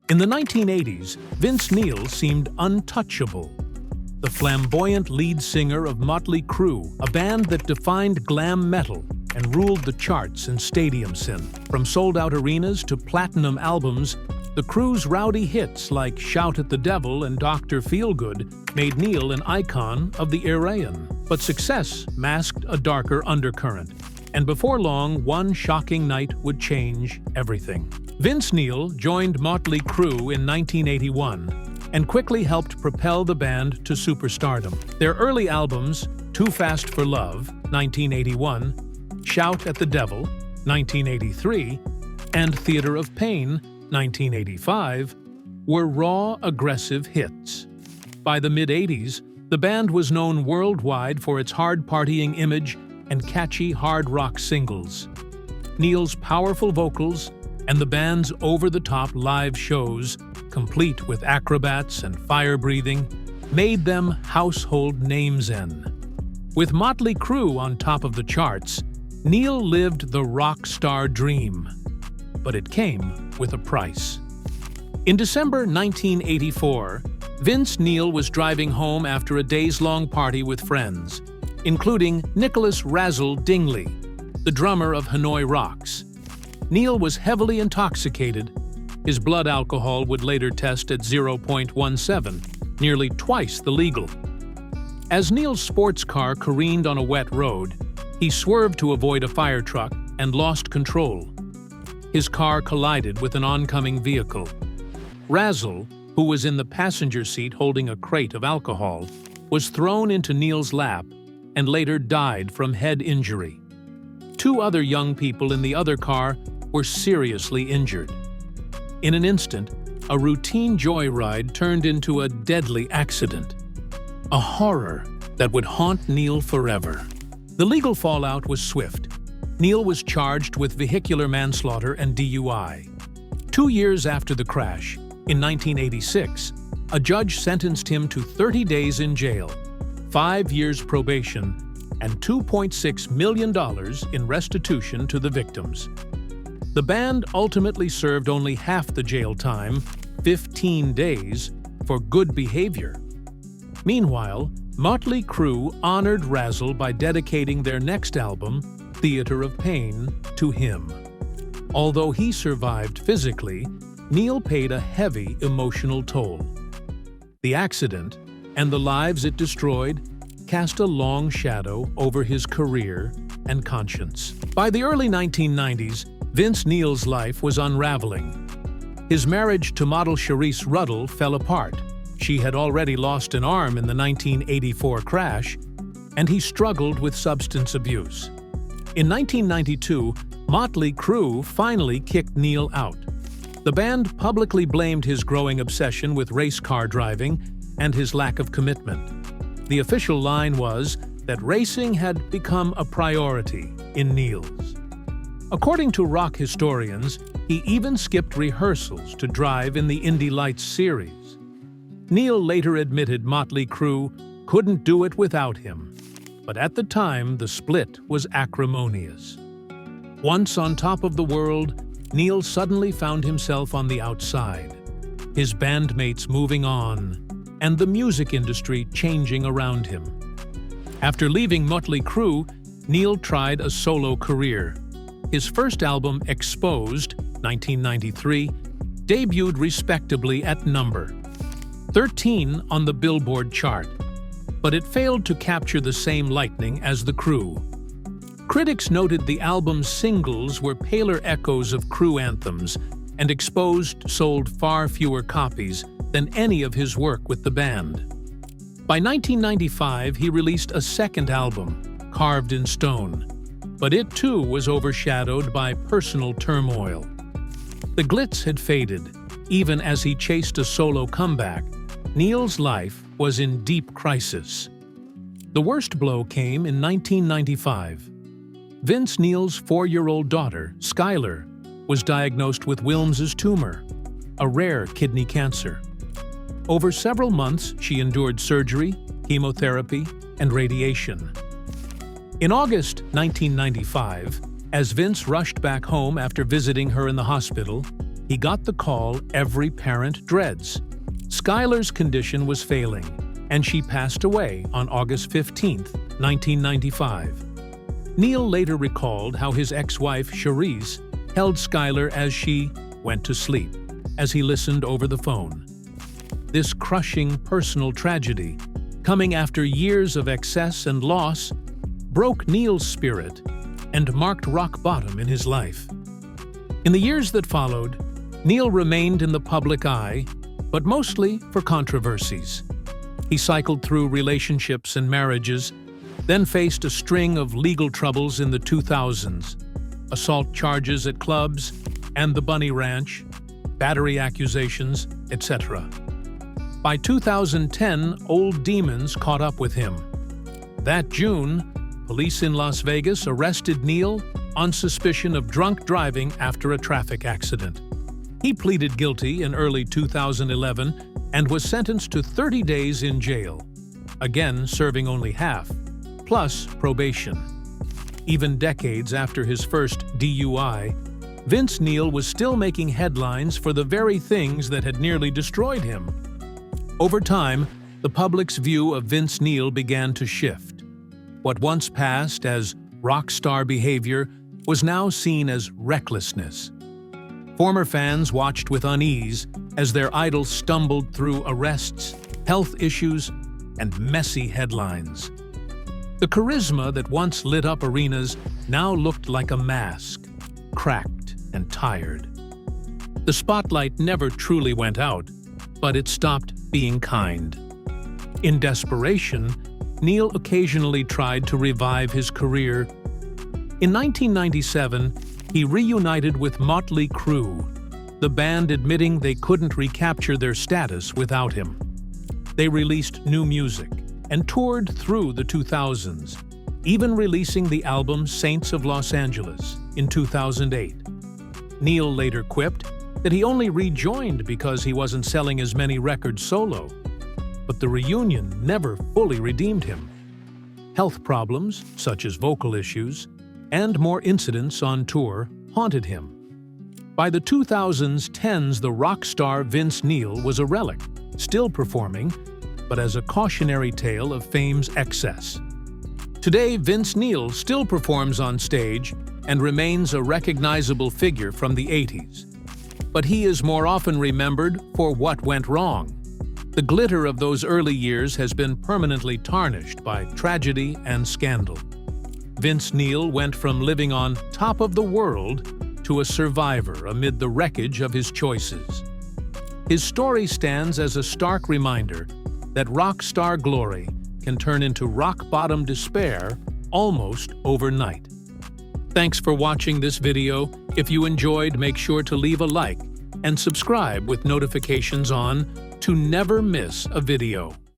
In the 1980s, Vince Neil seemed untouchable. The flamboyant lead singer of Motley Crue, a band that defined glam metal and ruled the charts and stadium synth. From sold-out arenas to platinum albums, the Crue's rowdy hits like Shout at the Devil and Dr. Feelgood made Neil an icon of the era. But success masked a darker undercurrent, and before long, one shocking night would change everything. Vince Neil joined Motley Crue in 1981 and quickly helped propel the band to superstardom. Their early albums, Too Fast for Love, 1981, Shout at the Devil, 1983, and Theater of Pain, 1985, were raw, aggressive hits. By the mid-80s, the band was known worldwide for its hard-partying image and catchy hard rock singles. Neil's powerful vocals and the band's over-the-top live shows, complete with acrobats and fire-breathing, made them household names. With Motley Crue on top of the charts, Neil lived the rock star dream. But it came with a price. In December 1984, Vince Neil was driving home after a days-long party with friends, including Nicholas "Razzle" Dingley, the drummer of Hanoi Rocks. Neil was heavily intoxicated. His blood alcohol would later test at 0.17, nearly twice the legal. As Neil's sports car careened on a wet road, he swerved to avoid a fire truck and lost control. His car collided with an oncoming vehicle. Razzle, who was in the passenger seat holding a crate of alcohol, was thrown into Neil's lap and later died from head injury. Two other young people in the other car were seriously injured. In an instant, a routine joyride turned into a deadly accident. A horror that would haunt Neil forever. The legal fallout was swift. Neil was charged with vehicular manslaughter and DUI. 2 years after the crash, in 1986, a judge sentenced him to 30 days in jail, 5 years probation, and $2.6 million in restitution to the victims. The band ultimately served only half the jail time, 15 days, for good behavior. Meanwhile, Motley Crue honored Razzle by dedicating their next album, Theater of Pain, to him. Although he survived physically, Neil paid a heavy emotional toll. The accident, and the lives it destroyed, cast a long shadow over his career and conscience. By the early 1990s, Vince Neil's life was unraveling. His marriage to model Charisse Ruddle fell apart. She had already lost an arm in the 1984 crash, and he struggled with substance abuse. In 1992, Motley Crue finally kicked Neil out. The band publicly blamed his growing obsession with race car driving and his lack of commitment. The official line was that racing had become a priority in Neil's. According to rock historians, he even skipped rehearsals to drive in the Indy Lights series. Neil later admitted Motley Crue couldn't do it without him, but at the time the split was acrimonious. Once on top of the world, Neil suddenly found himself on the outside, his bandmates moving on, and the music industry changing around him. After leaving Motley Crue, Neil tried a solo career. His first album, Exposed, 1993, debuted respectably at number 13 on the Billboard chart, but it failed to capture the same lightning as the Crue. Critics noted the album's singles were paler echoes of Crue anthems, and Exposed sold far fewer copies than any of his work with the band. By 1995, he released a second album, Carved in Stone, but it too was overshadowed by personal turmoil. The glitz had faded. Even as he chased a solo comeback, Neil's life was in deep crisis. The worst blow came in 1995. Vince Neil's 4-year-old daughter, Skylar, was diagnosed with Wilms's tumor, a rare kidney cancer. Over several months, she endured surgery, chemotherapy, and radiation. In August 1995, as Vince rushed back home after visiting her in the hospital, he got the call every parent dreads. Skylar's condition was failing, and she passed away on August 15, 1995. Neil later recalled how his ex-wife, Cherise, held Skylar as she went to sleep, as he listened over the phone. This crushing personal tragedy, coming after years of excess and loss, broke Neil's spirit and marked rock bottom in his life. In the years that followed, Neil remained in the public eye, but mostly for controversies. He cycled through relationships and marriages, then faced a string of legal troubles in the 2000s, assault charges at clubs and the Bunny Ranch, battery accusations, etc. By 2010, old demons caught up with him. That June, police in Las Vegas arrested Neil on suspicion of drunk driving after a traffic accident. He pleaded guilty in early 2011 and was sentenced to 30 days in jail, again serving only half, plus probation. Even decades after his first DUI, Vince Neil was still making headlines for the very things that had nearly destroyed him. Over time, the public's view of Vince Neil began to shift. What once passed as rock star behavior was now seen as recklessness. Former fans watched with unease as their idol stumbled through arrests, health issues, and messy headlines. The charisma that once lit up arenas now looked like a mask, cracked and tired. The spotlight never truly went out, but it stopped being kind. In desperation, Neil occasionally tried to revive his career. In 1997, he reunited with Motley Crue, the band admitting they couldn't recapture their status without him. They released new music and toured through the 2000s, even releasing the album Saints of Los Angeles in 2008. Neil later quipped that he only rejoined because he wasn't selling as many records solo. But the reunion never fully redeemed him. Health problems, such as vocal issues, and more incidents on tour haunted him. By the 2010s, the rock star Vince Neil was a relic, still performing, but as a cautionary tale of fame's excess. Today, Vince Neil still performs on stage and remains a recognizable figure from the 80s. But he is more often remembered for what went wrong. The glitter of those early years has been permanently tarnished by tragedy and scandal. Vince Neil went from living on top of the world to a survivor amid the wreckage of his choices. His story stands as a stark reminder that rock star glory can turn into rock-bottom despair almost overnight. Thanks for watching this video. If you enjoyed, make sure to leave a like and subscribe with notifications on to never miss a video.